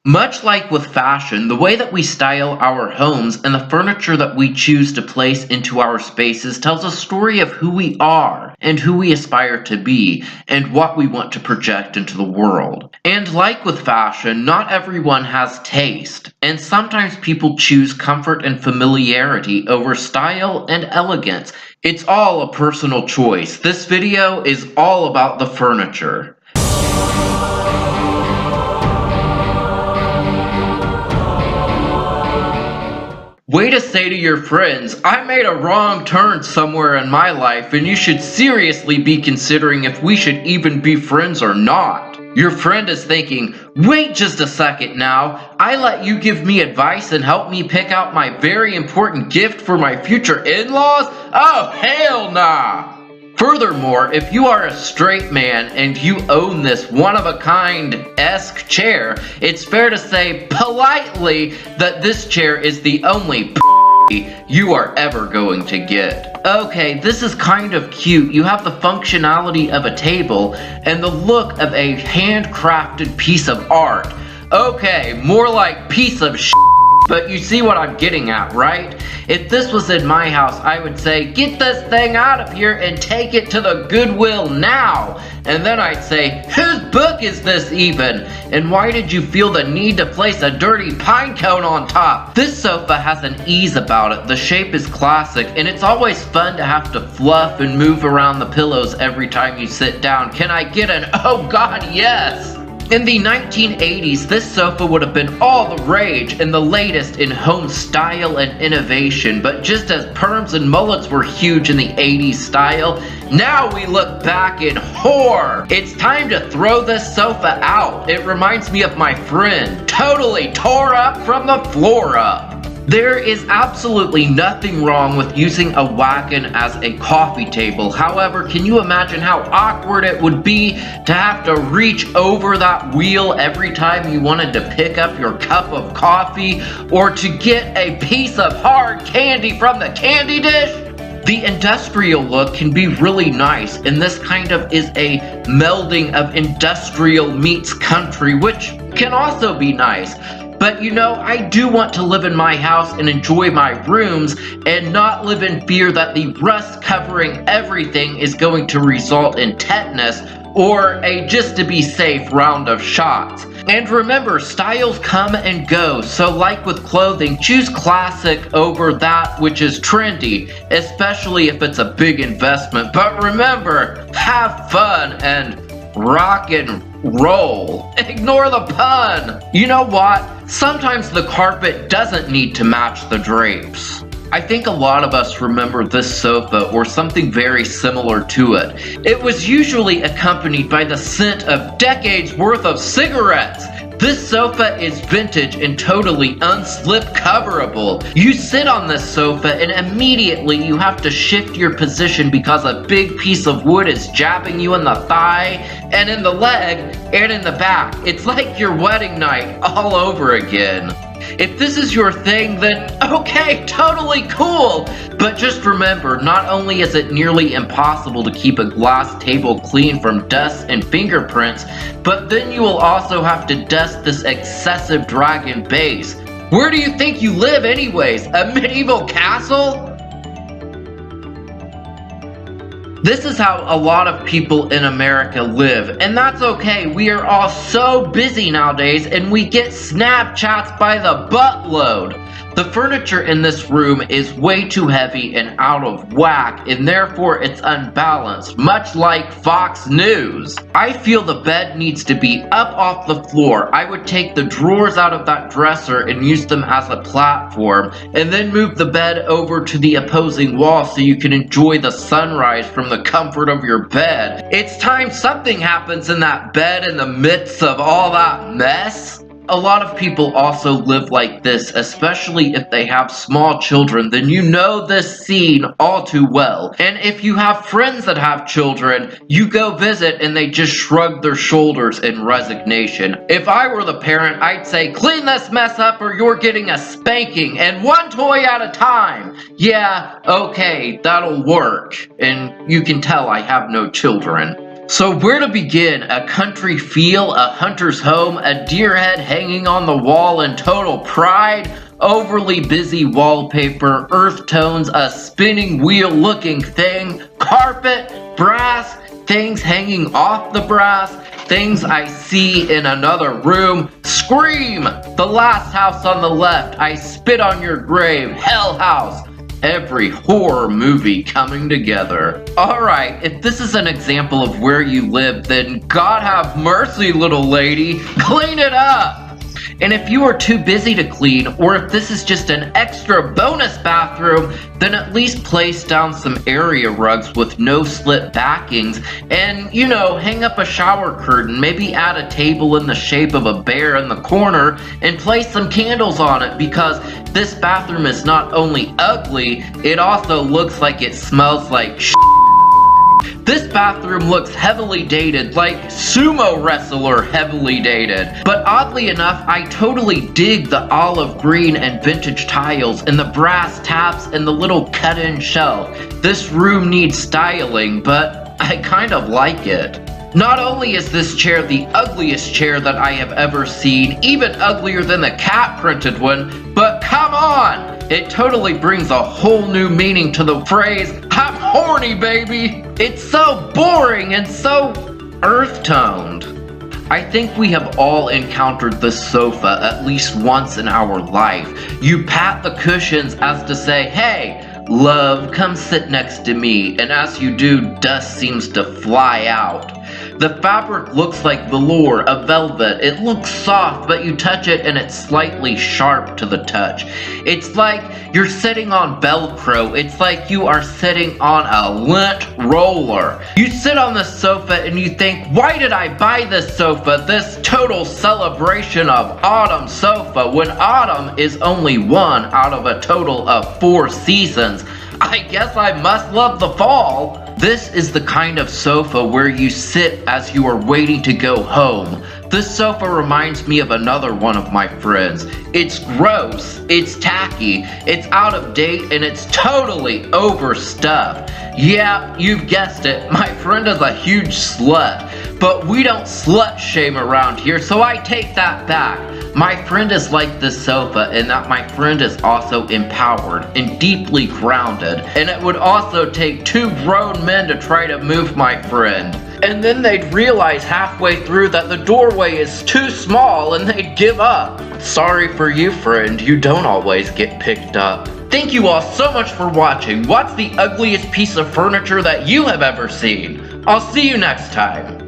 Much like with fashion, the way that we style our homes and the furniture that we choose to place into our spaces tells a story of who we are and who we aspire to be and what we want to project into the world. And like with fashion, not everyone has taste, and sometimes people choose comfort and familiarity over style and elegance. It's all a personal choice. This video is all about the furniture. Way to say to your friends, I made a wrong turn somewhere in my life and you should seriously be considering if we should even be friends or not. Your friend is thinking, wait just a second now, I let you give me advice and help me pick out my very important gift for my future in-laws? Oh, hell nah! Furthermore, if you are a straight man and you own this one-of-a-kind-esque chair, it's fair to say politely that this chair is the only you are ever going to get. Okay, this is kind of cute. You have the functionality of a table and the look of a handcrafted piece of art. Okay, more like piece of shit. But you see what I'm getting at, right? If this was in my house, I would say, get this thing out of here and take it to the Goodwill now. And then I'd say, whose book is this even? And why did you feel the need to place a dirty pine cone on top? This sofa has an ease about it. The shape is classic, and it's always fun to have to fluff and move around the pillows every time you sit down. Can I get an, oh God, yes? In the 1980s, this sofa would have been all the rage and the latest in home style and innovation, but just as perms and mullets were huge in the 80s style, now we look back in horror. It's time to throw this sofa out. It reminds me of my friend, totally tore up from the floor up. There is absolutely nothing wrong with using a wagon as a coffee table. However, can you imagine how awkward it would be to have to reach over that wheel every time you wanted to pick up your cup of coffee or to get a piece of hard candy from the candy dish? The industrial look can be really nice, and this kind of is a melding of industrial meets country, which can also be nice. But you know, I do want to live in my house and enjoy my rooms and not live in fear that the rust covering everything is going to result in tetanus or a just to be safe round of shots. And remember, styles come and go, so like with clothing, choose classic over that which is trendy, especially if it's a big investment. But remember, have fun and rock and roll. Ignore the pun. You know what? Sometimes the carpet doesn't need to match the drapes. I think a lot of us remember this sofa or something very similar to it. It was usually accompanied by the scent of decades worth of cigarettes. This sofa is vintage and totally unslip coverable. You sit on this sofa and immediately you have to shift your position because a big piece of wood is jabbing you in the thigh and in the leg and in the back. It's like your wedding night all over again. If this is your thing, then okay, totally cool. But just remember, not only is it nearly impossible to keep a glass table clean from dust and fingerprints, but then you will also have to dust this excessive dragon base. Where do you think you live anyways? A medieval castle? This is how a lot of people in America live, and that's okay. We are all so busy nowadays, and we get Snapchats by the buttload. The furniture in this room is way too heavy and out of whack, and therefore it's unbalanced, much like Fox News. I feel the bed needs to be up off the floor. I would take the drawers out of that dresser and use them as a platform, and then move the bed over to the opposing wall so you can enjoy the sunrise from the comfort of your bed. It's time something happens in that bed in the midst of all that mess. A lot of people also live like this, especially if they have small children, then you know this scene all too well. And if you have friends that have children, you go visit and they just shrug their shoulders in resignation. If I were the parent, I'd say, clean this mess up or you're getting a spanking, and one toy at a time. Yeah, okay, that'll work. And you can tell I have no children. So where to begin? A country feel, a hunter's home, a deer head hanging on the wall in total pride, overly busy wallpaper, earth tones, a spinning wheel looking thing, carpet, brass, things hanging off the brass, things I see in another room, scream, the last house on the left, I spit on your grave, hell house. Every horror movie coming together. Alright, if this is an example of where you live, then God have mercy, little lady. Clean it up! And if you are too busy to clean, or if this is just an extra bonus bathroom, then at least place down some area rugs with no slip backings, and, you know, hang up a shower curtain, maybe add a table in the shape of a bear in the corner, and place some candles on it, because this bathroom is not only ugly, it also looks like it smells like shit. This bathroom looks heavily dated, like sumo wrestler heavily dated. But oddly enough, I totally dig the olive green and vintage tiles and the brass taps and the little cut-in shelf. This room needs styling, but I kind of like it. Not only is this chair the ugliest chair that I have ever seen, even uglier than the cat printed one, but come on! It totally brings a whole new meaning to the phrase, I'm horny, baby! It's so boring and so earth-toned. I think we have all encountered this sofa at least once in our life. You pat the cushions as to say, hey, love, come sit next to me, and as you do, dust seems to fly out. The fabric looks like velour, a velvet. It looks soft, but you touch it and it's slightly sharp to the touch. It's like you're sitting on Velcro. It's like you are sitting on a lint roller. You sit on the sofa and you think, why did I buy this sofa? This total celebration of autumn sofa, when autumn is only one out of a total of 4 seasons. I guess I must love the fall. This is the kind of sofa where you sit as you are waiting to go home. This sofa reminds me of another one of my friends. It's gross, it's tacky, it's out of date, and it's totally overstuffed. Yeah, you've guessed it, my friend is a huge slut. But we don't slut shame around here, so I take that back. My friend is like this sofa in that my friend is also empowered and deeply grounded, and it would also take 2 grown men to try to move my friend. And then they'd realize halfway through that the doorway is too small and they'd give up. Sorry for you, friend, you don't always get picked up. Thank you all so much for watching. What's the ugliest piece of furniture that you have ever seen? I'll see you next time.